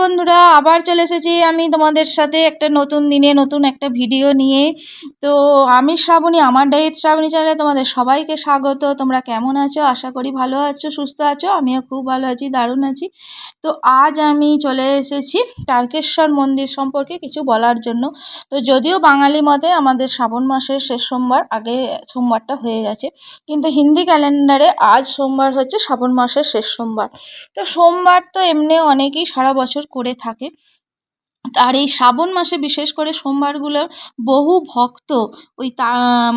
বন্ধুরা, আবার চলে এসেছি আমি তোমাদের সাথে একটা নতুন দিনে নতুন একটা ভিডিও নিয়ে। তো আমি শ্রাবণী, আমার ডায়েট শ্রাবণী চ্যানেলে তোমাদের সবাইকে স্বাগত। তোমরা কেমন আছো? আশা করি ভালো আছো, সুস্থ আছো। আমিও খুব ভালো আছি, দারুণ আছি। তো আজ আমি চলে এসেছি তারকেশ্বর মন্দির সম্পর্কে কিছু বলার জন্য। তো যদিও বাঙালি মতে আমাদের শ্রাবণ মাসের শেষ সোমবার, আগে সোমবারটা হয়ে গেছে, কিন্তু হিন্দি ক্যালেন্ডারে আজ সোমবার হচ্ছে শ্রাবণ মাসের শেষ সোমবার। তো সোমবার তো এমনি অনেকেই সারা বছর করে থাকে, আর এই শ্রাবণ মাসে বিশেষ করে সোমবারগুলো বহু ভক্ত ওই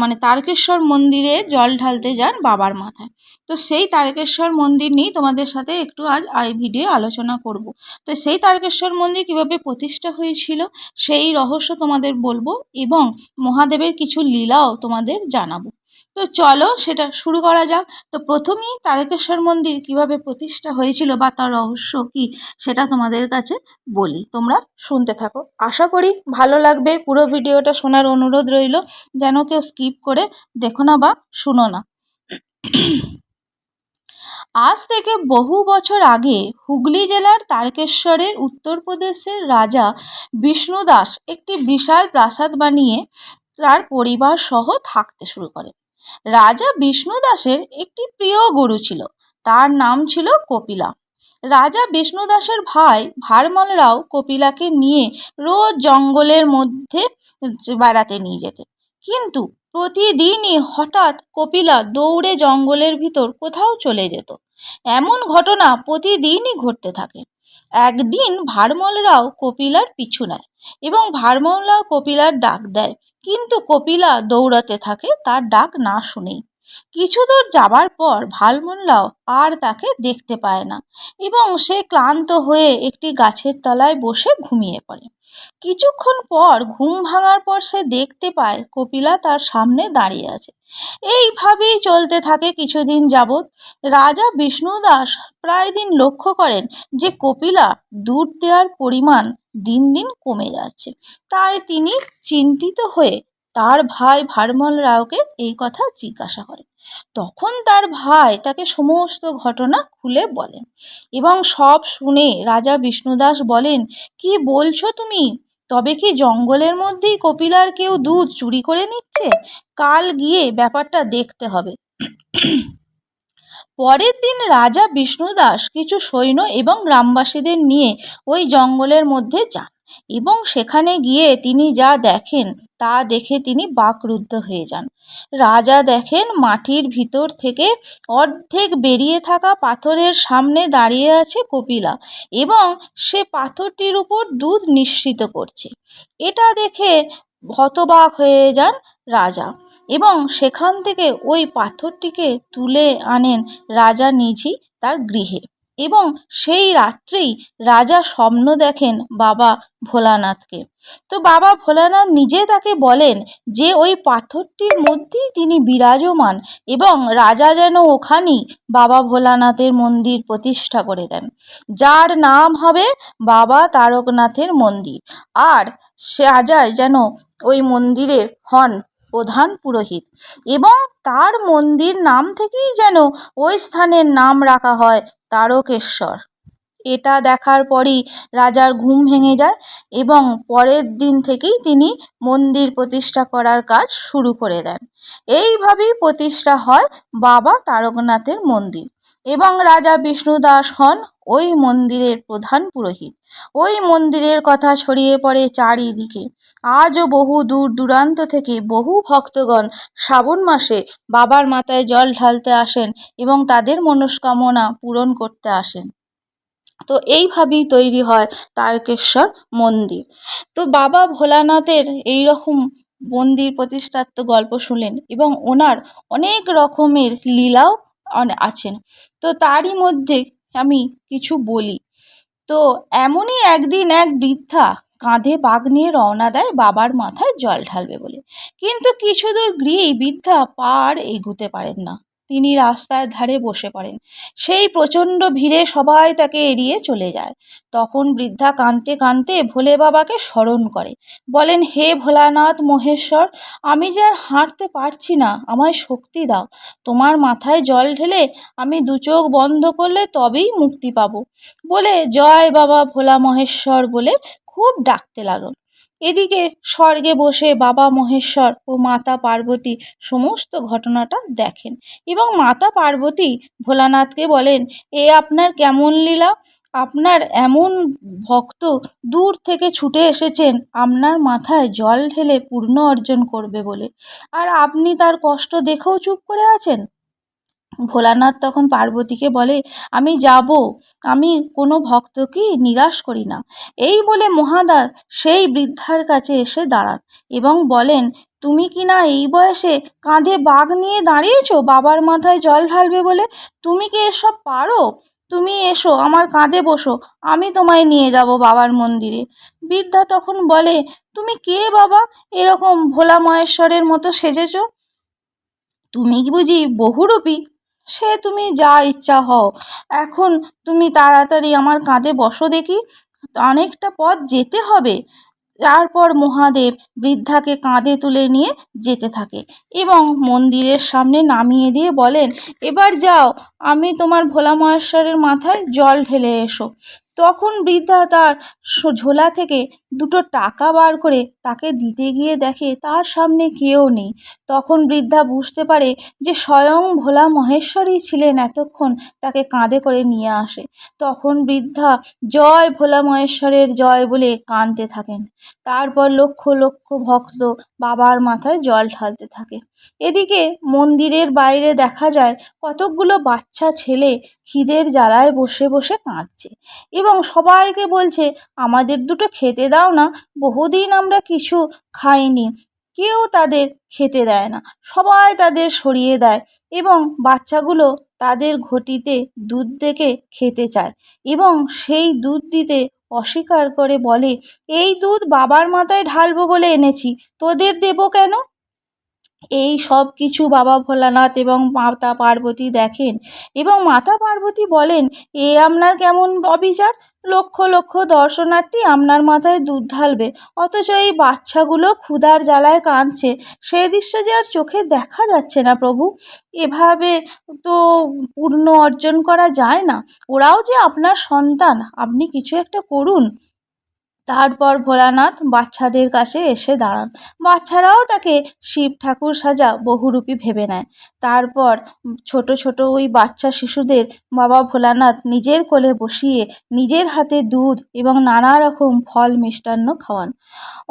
মানে তারকেশ্বর মন্দিরে জল ঢালতে যান বাবার মাথায়। তো সেই তারকেশ্বর মন্দির নিয়ে তোমাদের সাথে একটু আজ এই ভিডিও আলোচনা করব। তো সেই তারকেশ্বর মন্দির কিভাবে প্রতিষ্ঠা হয়েছিল সেই রহস্য তোমাদের বলবো, এবং মহাদেবের কিছু লীলাও তোমাদের জানাবো। তো চলো সেটা শুরু করা যাক। তো প্রথমেই তারকেশ্বর মন্দির কিভাবে প্রতিষ্ঠা হয়েছিল বা তার রহস্য কি সেটা তোমাদের কাছে বলি, তোমরা শুনতে থাকো। আশা করি ভালো লাগবে। পুরো ভিডিওটা শোনার অনুরোধ রইল, যেন কেউ স্কিপ করে দেখো না বা শুনো না। আজ থেকে বহু বছর আগে হুগলি জেলার তারকেশ্বরের উত্তরপ্রদেশের রাজা বিষ্ণুদাস একটি বিশাল প্রাসাদ বানিয়ে তার পরিবার সহ থাকতে শুরু করেন। রাজা বিষ্ণুদাসের একটি প্রিয় গরু ছিল, তার নাম ছিল কপিলা। রাজা বিষ্ণুদাসের ভাই ভারমলরাও কপিলাকে নিয়ে রোজ জঙ্গলের মধ্যে বেড়াতে নিয়ে যেতেন। কিন্তু প্রতিদিনই হঠাৎ কপিলা দৌড়ে জঙ্গলের ভিতর কোথাও চলে যেত। এমন ঘটনা প্রতিদিনই ঘটতে থাকে। একদিন ভারমলরাও কপিলার পিছু নেয় এবং ভারমলরাও কপিলার ডাক দেয়, কিন্তু কপিলা দৌড়াতে থাকে তার ডাক না শুনেই। কিছু দূর যাবার পর ভারমলরাও আর তাকে দেখতে পায় না এবং সে ক্লান্ত হয়ে একটি গাছের তলায় বসে ঘুমিয়ে পড়ে। কিছুক্ষণ পর ঘুম ভাঙার পর সে দেখতে পায় কপিলা তার সামনে দাঁড়িয়ে আছে। এইভাবেই চলতে থাকে কিছুদিন যাবৎ। রাজা বিষ্ণুদাস প্রায় দিন লক্ষ্য করেন যে কপিলা দুধ দেওয়ার পরিমাণ দিন দিন কমে যাচ্ছে। তাই তিনি চিন্তিত হয়ে তার ভাই ভারমল রাওকে এই কথা জিজ্ঞাসা করেন। তখন তার ভাই তাকে সমস্ত ঘটনা খুলে বলেন এবং সব শুনে রাজা বিষ্ণুদাস বলেন, কি বলছো তুমি? তবে কি জঙ্গলের মধ্যেই কপিলার কেউ দুধ চুরি করে নিচ্ছে? কাল গিয়ে ব্যাপারটা দেখতে হবে। পরের দিন রাজা বিষ্ণুদাস কিছু সৈন্য এবং গ্রামবাসীদের নিয়ে ওই জঙ্গলের মধ্যে যান এবং সেখানে গিয়ে তিনি যা দেখেন তা দেখে তিনি বাকরুদ্ধ হয়ে যান। রাজা দেখেন মাটির ভিতর থেকে অর্ধেক বেরিয়ে থাকা পাথরের সামনে দাঁড়িয়ে আছে কপিলা এবং সে পাথরটির উপর দুধ নিঃসৃত করছে। এটা দেখে হতবাক হয়ে যান রাজা এবং সেখান থেকে ওই পাথরটিকে তুলে আনেন রাজা নিজেই তার গৃহে। এবং সেই রাত্রেই রাজা স্বপ্ন দেখেন বাবা ভোলানাথকে। তো বাবা ভোলানাথ নিজে তাকে বলেন যে ওই পাথরটির মধ্যেই তিনি বিরাজমান এবং রাজা যেন ওখানেই বাবা ভোলানাথের মন্দির প্রতিষ্ঠা করে দেন, যার নাম হবে বাবা তারকনাথের মন্দির। আর রাজা যেন ওই মন্দিরের হন প্রধান পুরোহিত এবং তার মন্দির নাম থেকেই যেন ওই স্থানের নাম রাখা হয় তারকেশ্বর। এটা দেখার পরই রাজার ঘুম ভেঙে যায় এবং পরের দিন থেকেই তিনি মন্দির প্রতিষ্ঠা করার কাজ শুরু করে দেন। এইভাবেই প্রতিষ্ঠা হয় বাবা তারকনাথের মন্দির এবং রাজা বিষ্ণুদাস হন ওই মন্দিরের প্রধান পুরোহিত। ওই মন্দিরের কথা ছড়িয়ে পড়ে চারিদিকে। আজও বহু দূর দূরান্ত থেকে বহু ভক্তগণ শ্রাবণ মাসে বাবার মাথায় জল ঢালতে আসেন এবং তাদের মনস্কামনা পূরণ করতে আসেন। তো এইভাবেই তৈরি হয় তারকেশ্বর মন্দির। তো বাবা ভোলানাথের এই রকম মন্দির প্রতিষ্ঠার তো গল্প শুনলেন এবং ওনার অনেক রকমের লীলাও আছেন। তো তারই মধ্যে আমি কিছু বলি। তো এমনই একদিন এক বৃদ্ধা কাঁধে বাঘ নিয়ে রওনা দেয় বাবার মাথায় জল ঢালবে বলে, কিন্তু কিছু দূর গিয়েই বৃদ্ধা পা আর এগুতে পারেন না। তিনি রাস্তার ধারে বসে পড়েন। সেই প্রচণ্ড ভিড়ে সবাই তাকে এড়িয়ে চলে যায়। তখন বৃদ্ধা কাঁদতে কাঁদতে ভোলে বাবাকে স্মরণ করে, বলেন, হে ভোলানাথ মহেশ্বর, আমি যে আর হাঁটতে পারছি না, আমায় শক্তি দাও। তোমার মাথায় জল ঢেলে আমি দু চোখ বন্ধ করলে তবেই মুক্তি পাবো। বলে জয় বাবা ভোলা মহেশ্বর বলে খুব ডাকতে লাগল। এদিকে স্বর্গে বসে বাবা মহেশ্বর ও মাতা পার্বতী সমস্ত ঘটনাটা দেখেন এবং মাতা পার্বতী ভোলানাথকে বলেন, এ আপনার কেমন লীলা? আপনার এমন ভক্ত দূর থেকে ছুটে এসেছেন আপনার মাথায় জল ঢেলে পূর্ণ অর্জন করবে বলে, আর আপনি তার কষ্ট দেখেও চুপ করে আছেন। ভোলানাথ তখন পার্বতীকে বলে, আমি যাব, আমি কোনো ভক্তকেই নিরাশ করি না। এই বলে মহাদেব সেই বৃদ্ধার কাছে এসে দাঁড়ান এবং বলেন, তুমি কি না এই বয়সে কাঁধে বাঘ নিয়ে দাঁড়িয়েছো বাবার মাথায় জল ঢালবে বলে? তুমি কি এসব পারো? তুমি এসো, আমার কাঁধে বসো, আমি তোমায় নিয়ে যাব বাবার মন্দিরে। বৃদ্ধা তখন বলে, তুমি কে বাবা, এরকম ভোলা মহেশ্বরের মতো সেজেছো? তুমি কি বুঝি বহুরূপী? সে তুমি যা ইচ্ছা হও, এখন তুমি তাড়াতাড়ি আমার কাঁধে বসো দেখি, অনেকটা পথ যেতে হবে। তারপর মহাদেব বৃদ্ধাকে কাঁধে তুলে নিয়ে যেতে থাকে এবং মন্দিরের সামনে নামিয়ে দিয়ে বলেন, এবার যাও, আমি তোমার ভোলা মহেশ্বরের মাথায় জল ঢেলে এসো। তখন বৃদ্ধা তার ঝোলা থেকে দুটো টাকা বার করে তাকে দিতে গিয়ে দেখে তার সামনে কেউ নেই। তখন বৃদ্ধা বুঝতে পারে যে স্বয়ং ভোলা মহেশ্বরই ছিলেন এতক্ষণ তাকে কাঁধে করে নিয়ে আসে। তখন বৃদ্ধা জয় ভোলা মহেশ্বরের জয় বলে কাঁদতে থাকেন। তারপর লক্ষ লক্ষ ভক্ত বাবার মাথায় জল ঢালতে থাকে। এদিকে মন্দিরের বাইরে দেখা যায় কতকগুলো বাচ্চা ছেলে খিদের জ্বালায় বসে বসে কাঁদছে এবং সবাইকে বলছে, আমাদের দুটো খেতে দাও না, বহুদিন আমরা কিছু খাইনি। কেউ তাদের খেতে দেয় না, সবাই তাদের সরিয়ে দেয় এবং বাচ্চাগুলো তাদের ঘটিতে দুধ দেখে খেতে চায় এবং সেই দুধ দিতে অস্বীকার করে বলে, এই দুধ বাবার মাথায় ঢালবো বলে এনেছি, তোদের দেবো কেন? এই সব কিছু বাবা ভোলানাথ এবং মাতা পার্বতী দেখেন এবং মাতা পার্বতী বলেন, এ আপনার কেমন অবিচার? লক্ষ লক্ষ দর্শনার্থী আপনার মাথায় দুধ ঢালবে, অথচ এই বাচ্চাগুলো ক্ষুধার জ্বালায় কাঁদছে, সে দৃশ্য যে আর চোখে দেখা যাচ্ছে না প্রভু। এভাবে তো পূর্ণ অর্জন করা যায় না, ওরাও যে আপনার সন্তান, আপনি কিছু একটা করুন। তারপর ভোলানাথ বাচ্চাদের কাছে এসে দাঁড়ান। বাচ্চারাও তাকে শিব ঠাকুর সাজা বহুরূপী ভেবে নেয়। তারপর ছোট ছোট ওই বাচ্চা শিশুদের বাবা ভোলানাথ নিজের কোলে বসিয়ে নিজের হাতে দুধ এবং নানা রকম ফল মিষ্টান্ন খাওয়ান।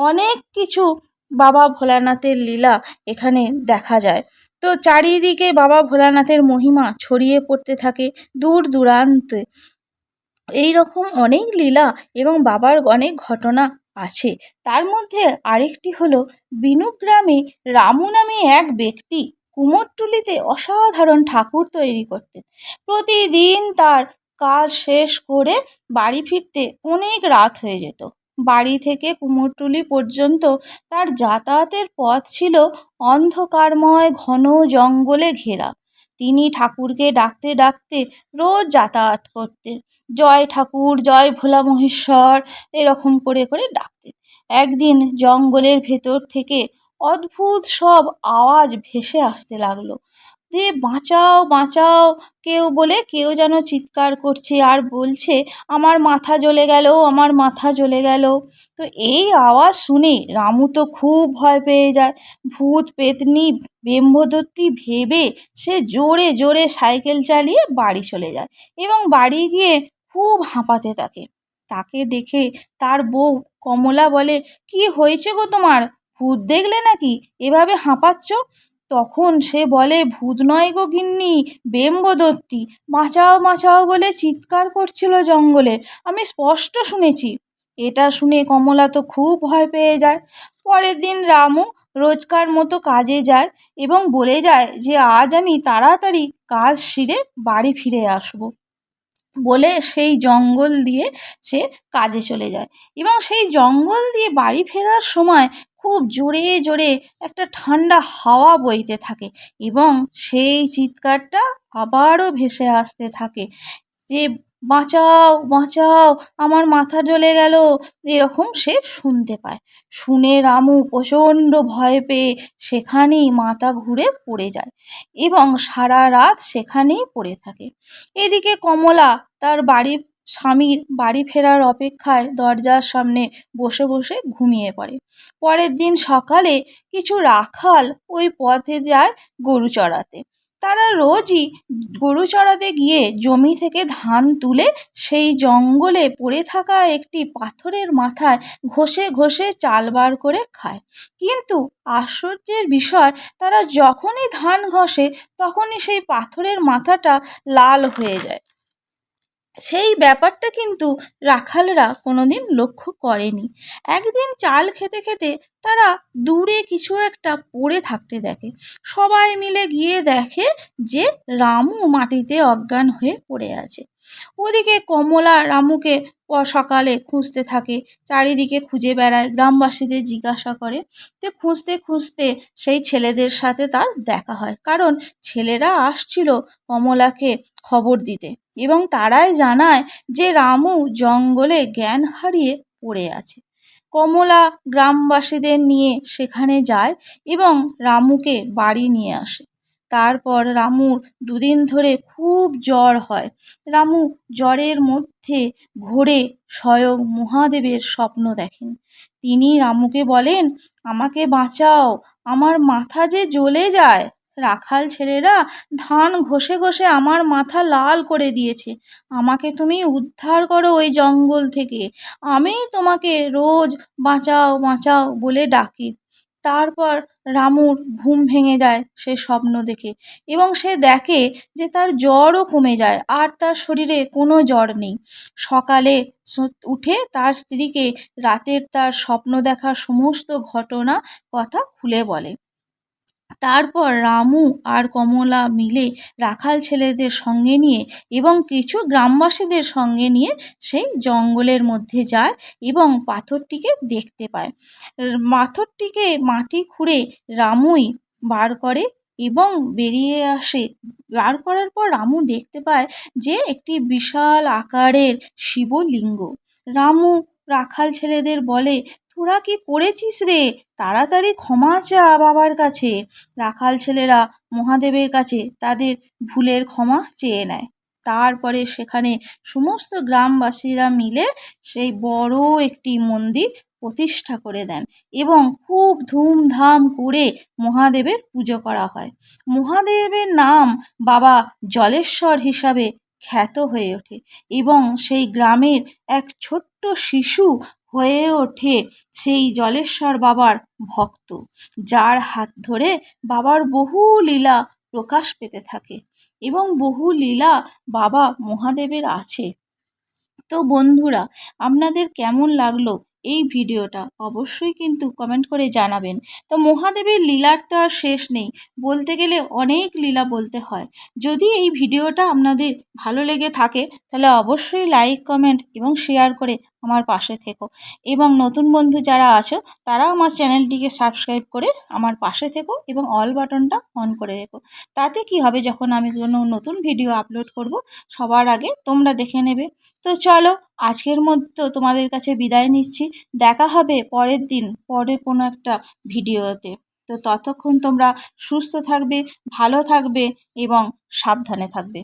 অনেক কিছু বাবা ভোলানাথের লীলা এখানে দেখা যায়। তো চারিদিকে বাবা ভোলানাথের মহিমা ছড়িয়ে পড়তে থাকে দূর দূরান্তে। এই রকম অনেক লীলা এবং বাবার অনেক ঘটনা আছে। তার মধ্যে আরেকটি হলো, বিনু গ্রামে রামু নামে এক ব্যক্তি কুমোরটুলিতে অসাধারণ ঠাকুর তৈরি করতেন। প্রতিদিন তার কাজ শেষ করে বাড়ি ফিরতে অনেক রাত হয়ে যেত। বাড়ি থেকে কুমোরটুলি পর্যন্ত তার যাতায়াতের পথ ছিল অন্ধকারময় ঘন জঙ্গলে ঘেরা। তিনি ঠাকুরকে ডাকতে ডাকতে রোজ যাতায়াত করতেন। জয় ঠাকুর, জয় ভোলা মহেশ্বর, এরকম করে করে ডাকতেন। একদিন জঙ্গলের ভেতর থেকে অদ্ভুত সব আওয়াজ ভেসে আসতে লাগলো। যে বাঁচাও বাঁচাও, কেউ বলে কেউ যেন চিৎকার করছে আর বলছে, আমার মাথা জ্বলে গেল, আমার মাথা জ্বলে গেল। তো এই আওয়াজ শুনে রামু তো খুব ভয় পেয়ে যায়। ভূত পেতনি ব্রহ্মদত্তি ভেবে সে জোরে জোরে সাইকেল চালিয়ে বাড়ি চলে যায় এবং বাড়ি গিয়ে খুব হাঁপাতে থাকে। তাকে দেখে তার বউ কমলা বলে, কি হয়েছে গো তোমার? ভূত দেখলে নাকি এভাবে হাঁপাচ্ছ? তখন সে বলে, ভূত নয় গো গিন্নি, ব্রহ্মদত্তি বাঁচাও বাঁচাও বলে চিৎকার করছিল জঙ্গলে, আমি স্পষ্ট শুনেছি। এটা শুনে কমলা তো খুব ভয় পেয়ে যায়। পরের দিন রামু রোজকার মতো কাজে যায় এবং বলে যায় যে আজ আমি তাড়াতাড়ি কাজ সেরে বাড়ি ফিরে আসব। বলে সেই জঙ্গল দিয়ে সে কাজে চলে যায় এবং সেই জঙ্গল দিয়ে বাড়ি ফেরার সময় খুব জোরে জোরে একটা ঠান্ডা হাওয়া বইতে থাকে এবং সেই চিৎকারটা আবারও ভেসে আসতে থাকে যে বাঁচাও বাঁচাও, আমার মাথা জ্বলে গেল, এরকম সে শুনতে পায়। শুনে রামু প্রচণ্ড ভয় পেয়ে সেখানেই মাথা ঘুরে পড়ে যায় এবং সারা রাত সেখানেই পড়ে থাকে। এদিকে কমলা তার স্বামীর বাড়ি ফেরার অপেক্ষায় দরজার সামনে বসে বসে ঘুমিয়ে পড়ে। পরের দিন সকালে কিছু রাখাল ওই পথে যায় গরু চড়াতে। তারা রোজই গরু চড়াতে গিয়ে জমি থেকে ধান তুলে সেই জঙ্গলে পড়ে থাকা একটি পাথরের মাথায় ঘষে ঘষে চাল বার করে খায়। কিন্তু আশ্চর্যের বিষয়, তারা যখনই ধান ঘষে তখনই সেই পাথরের মাথাটা লাল হয়ে যায়। সেই ব্যাপারটা কিন্তু রাখালরা কোনোদিন লক্ষ্য করেনি। একদিন চাল খেতে খেতে তারা দূরে কিছু একটা পড়ে থাকতে দেখে। সবাই মিলে গিয়ে দেখে যে রামু মাটিতে অজ্ঞান হয়ে পড়ে আছে। ওদিকে কমলা রামুকে সকালে খুঁজতে থাকে, চারিদিকে খুঁজে বেড়ায়, গ্রামবাসীদের জিজ্ঞাসা করে। তো খুঁজতে খুঁজতে সেই ছেলেদের সাথে তার দেখা হয়, কারণ ছেলেরা আসছিল কমলাকে খবর দিতে এবং তারাই জানায় যে রামু জঙ্গলে জ্ঞান হারিয়ে পড়ে আছে। কমলা গ্রামবাসীদের নিয়ে সেখানে যায় এবং রামুকে বাড়ি নিয়ে আসে। তারপর রামুর দুদিন ধরে খুব জ্বর হয়। রামু জ্বরের মধ্যে ঘোরে স্বয়ং মহাদেবের স্বপ্ন দেখেন। তিনি রামুকে বলেন, আমাকে বাঁচাও, আমার মাথা যে জ্বলে যায়, রাখাল ছেলেরা ধান ঘষে ঘষে আমার মাথা লাল করে দিয়েছে, আমাকে তুমি উদ্ধার করো ওই জঙ্গল থেকে, আমি তোমাকে রোজ বাঁচাও বাঁচাও বলে ডাকি। তারপর রামুর ঘুম ভেঙে যায় সে স্বপ্ন দেখে এবং সে দেখে যে তার জ্বরও কমে যায় আর তার শরীরে কোনো জ্বর নেই। সকালে উঠে তার স্ত্রীকে রাতের তার স্বপ্ন দেখার সমস্ত ঘটনা কথা খুলে বলে। তারপর রামু আর কমলা মিলে রাখাল ছেলেদের সঙ্গে নিয়ে এবং কিছু গ্রামবাসীদের সঙ্গে নিয়ে সেই জঙ্গলের মধ্যে যায় এবং পাথরটিকে দেখতে পায়। পাথরটিকে মাটি খুঁড়ে রামুই বার করে এবং বেরিয়ে আসে। বার করার পর রামু দেখতে পায় যে একটি বিশাল আকারের শিবলিঙ্গ। রামু রাখাল ছেলেদের বলে, তোরা কি করেছিস রে, তাড়াতাড়ি ক্ষমা চা বাবার কাছে। রাখাল ছেলেরা মহাদেবের কাছে তাদের ভুলের ক্ষমা চেয়ে নেয়। তারপরে সেখানে সমস্ত গ্রামবাসীরা মিলে সেই বড় একটি মন্দির প্রতিষ্ঠা করে দেন এবং খুব ধুমধাম করে মহাদেবের পুজো করা হয়। মহাদেবের নাম বাবা জলেশ্বর হিসাবে খ্যাত হয়ে ওঠে এবং সেই গ্রামের এক ছোট্ট শিশু হয়ে ওঠে সেই জলেশ্বর বাবার ভক্ত, যার হাত ধরে বাবার বহু লীলা প্রকাশ পেতে থাকে এবং বহু লীলা বাবা মহাদেবের আছে। তো বন্ধুরা, আপনাদের কেমন লাগলো এই ভিডিওটা অবশ্যই কিন্তু কমেন্ট করে জানাবেন। তো মহাদেবের লীলার তো আর শেষ নেই, বলতে গেলে অনেক লীলা বলতে হয়। যদি এই ভিডিওটা আপনাদের ভালো লেগে থাকে তাহলে অবশ্যই লাইক, কমেন্ট এবং শেয়ার করে আমার পাশে থেকো এবং নতুন বন্ধু যারা আছো তারা আমার চ্যানেলটিকে সাবস্ক্রাইব করে আমার পাশে থেকো এবং অল বাটনটা অন করে রেখো। তাতে কি হবে, যখন আমি কোনো নতুন ভিডিও আপলোড করব সবার আগে তোমরা দেখে নেবে। তো চলো, আজকের মতো তোমাদের কাছে বিদায় নিচ্ছি। দেখা হবে পরের দিন পরে কোনো একটা ভিডিওতে। তো ততক্ষণ তোমরা সুস্থ থাকবে, ভালো থাকবে এবং সাবধানে থাকবে।